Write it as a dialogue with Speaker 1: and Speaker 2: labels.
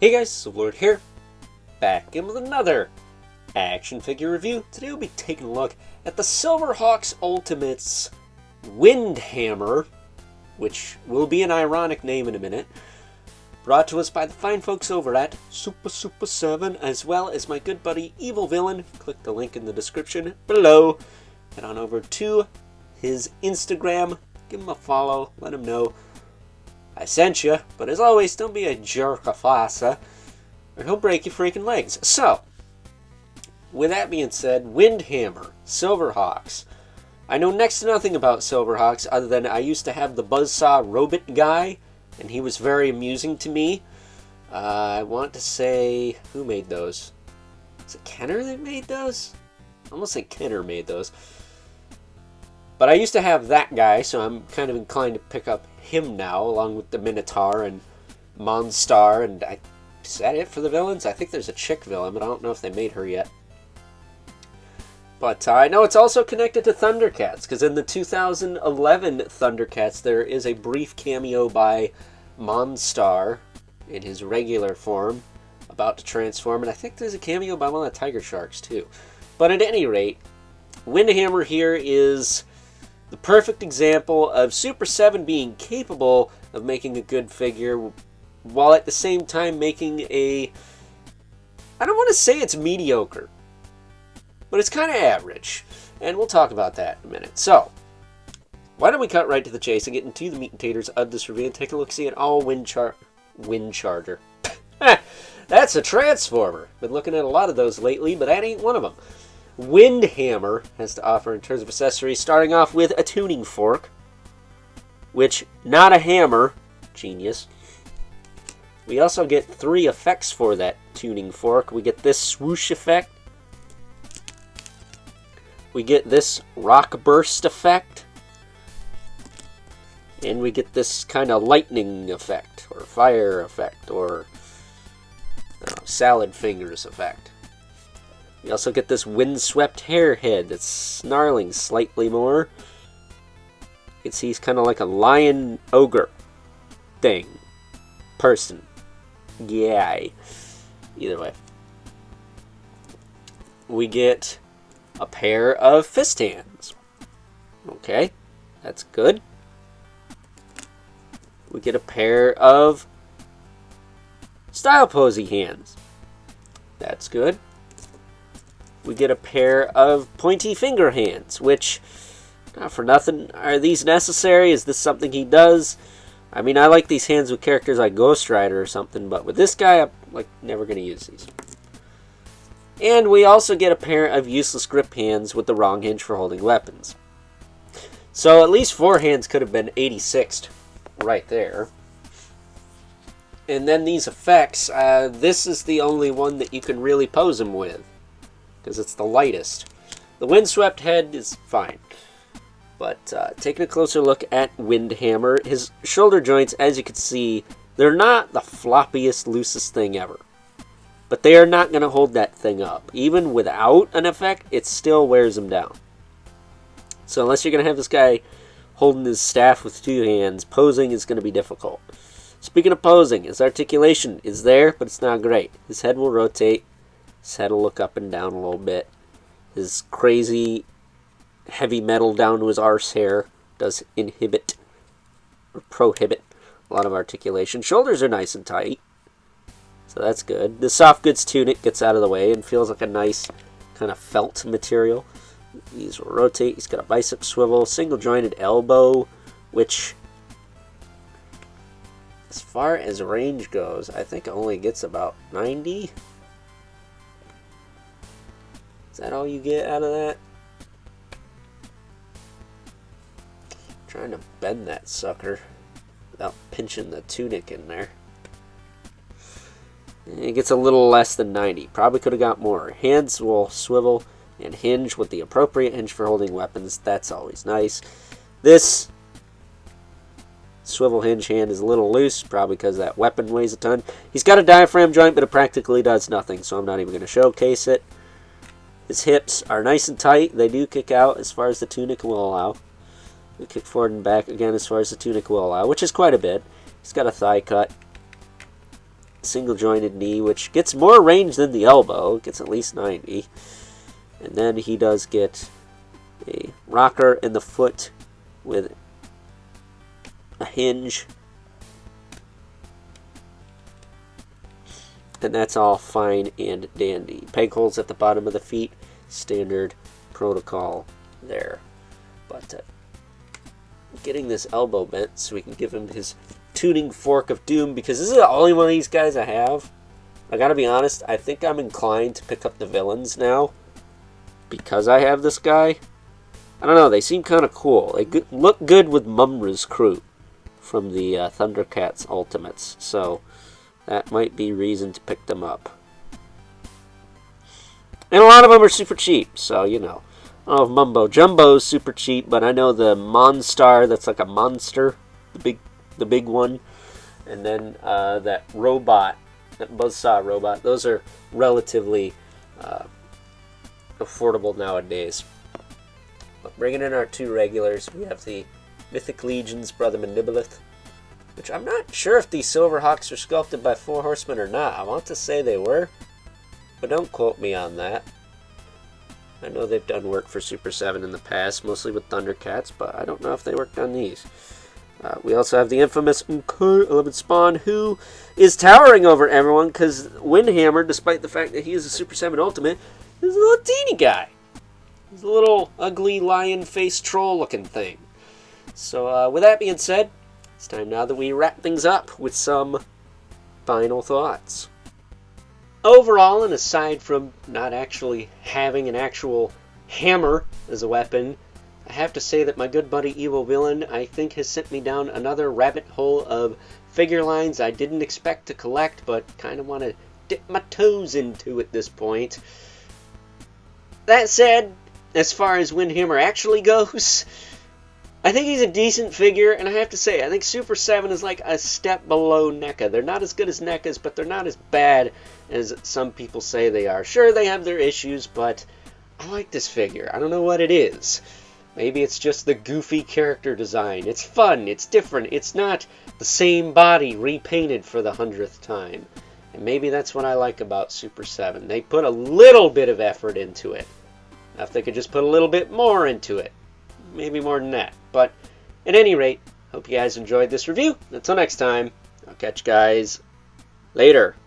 Speaker 1: Hey guys, Silverhawks here, back in with another action figure review. Today we'll be taking a look at the Silverhawks Ultimates Windhammer, which will be an ironic name in a minute, brought to us by the fine folks over at Super7, as well as my good buddy Evil Villain. Click the link in the description below. Head on over to his Instagram, give him a follow, let him know I sent you, but as always, don't be a jerk-a-fassa, or he'll break your freaking legs. So, with that being said, Windhammer, Silverhawks. I know next to nothing about Silverhawks, other than I used to have the Buzzsaw Robot guy, and he was very amusing to me. I want to say, who made those? Is it Kenner that made those? I almost think Kenner made those. But I used to have that guy, so I'm kind of inclined to pick up him now, along with the Minotaur and Monstar, and is that it for the villains? I think there's a chick villain, but I don't know if they made her yet. But I know it's also connected to Thundercats, because in the 2011 Thundercats, there is a brief cameo by Monstar in his regular form, about to transform, and I think there's a cameo by one of the Tiger Sharks, too. But at any rate, Windhammer here is the perfect example of Super7 being capable of making a good figure, while at the same time making a, I don't want to say it's mediocre, but it's kind of average, and we'll talk about that in a minute. So, why don't we cut right to the chase and get into the meat and taters of this review and take a look-see at all Wind Charger. That's a Transformer. Been looking at a lot of those lately, but that ain't one of them. Windhammer has to offer in terms of accessories, starting off with a tuning fork, which, not a hammer, genius. We also get 3 effects for that tuning fork. We get this swoosh effect, we get this rock burst effect, and we get this kind of lightning effect, or fire effect, or salad fingers effect. We also get this windswept hair head that's snarling slightly more. You can see he's kind of like a lion ogre thing. Person. Guy. Either way. We get a pair of fist hands. Okay, that's good. We get a pair of style posy hands. That's good. We get a pair of pointy finger hands, which, not for nothing, are these necessary? Is this something he does? I mean, I like these hands with characters like Ghost Rider or something, but with this guy, I'm never going to use these. And we also get a pair of useless grip hands with the wrong hinge for holding weapons. So at least 4 hands could have been 86'd right there. And then these effects, this is the only one that you can really pose him with, because it's the lightest. The windswept head is fine. But taking a closer look at Windhammer, his shoulder joints, as you can see, they're not the floppiest, loosest thing ever. But they are not going to hold that thing up. Even without an effect, it still wears him down. So unless you're going to have this guy holding his staff with 2 hands, posing is going to be difficult. Speaking of posing, his articulation is there, but it's not great. His head will rotate. His head will look up and down a little bit. His crazy heavy metal down to his arse hair does inhibit or prohibit a lot of articulation. Shoulders are nice and tight, so that's good. The soft goods tunic gets out of the way and feels like a nice kind of felt material. These will rotate. He's got a bicep swivel, single jointed elbow, which, as far as range goes, I think only gets about 90. Is that all you get out of that? I'm trying to bend that sucker without pinching the tunic in there. It gets a little less than 90. Probably could have got more. Hands will swivel and hinge with the appropriate hinge for holding weapons. That's always nice. This swivel hinge hand is a little loose, probably because that weapon weighs a ton. He's got a diaphragm joint, but it practically does nothing, so I'm not even going to showcase it. His hips are nice and tight. They do kick out as far as the tunic will allow. They kick forward and back again as far as the tunic will allow, which is quite a bit. He's got a thigh cut. single jointed knee, which gets more range than the elbow. It gets at least 90. And then he does get a rocker in the foot with a hinge. And that's all fine and dandy. Peg holes at the bottom of the feet, standard protocol there. But getting this elbow bent so we can give him his tuning fork of doom, because this is the only one of these guys I have. I gotta be honest, I think I'm inclined to pick up the villains now because I have this guy. I don't know, they seem kind of cool. They look good with Mumra's crew from the Thundercats Ultimates, so that might be reason to pick them up. And a lot of them are super cheap, so you know. I don't know if Mumbo Jumbo's super cheap, but I know the Monstar, that's like a monster, the big one, and then that robot, that Buzzsaw robot, those are relatively affordable nowadays. But bringing in our two regulars, we have the Mythic Legion's Brother Manibulith, which I'm not sure if these Silverhawks are sculpted by Four Horsemen or not. I want to say they were, but don't quote me on that. I know they've done work for Super7 in the past, mostly with Thundercats, but I don't know if they worked on these. We also have the infamous Mkar-11 Spawn, who is towering over everyone because Windhammer, despite the fact that he is a Super7 Ultimate, is a little teeny guy. He's a little ugly lion-faced troll-looking thing. So with that being said, it's time now that we wrap things up with some final thoughts. Overall, and aside from not actually having an actual hammer as a weapon, I have to say that my good buddy Evil Villain, I think, has sent me down another rabbit hole of figure lines I didn't expect to collect, but kind of want to dip my toes into at this point. That said, as far as Windhammer actually goes, I think he's a decent figure, and I have to say, I think Super7 is like a step below NECA. They're not as good as NECA's, but they're not as bad as some people say they are. Sure, they have their issues, but I like this figure. I don't know what it is. Maybe it's just the goofy character design. It's fun, it's different, it's not the same body repainted for the 100th time. And maybe that's what I like about Super7. They put a little bit of effort into it. Now, if they could just put a little bit more into it, maybe more than that. But at any rate, hope you guys enjoyed this review. Until next time, I'll catch you guys later.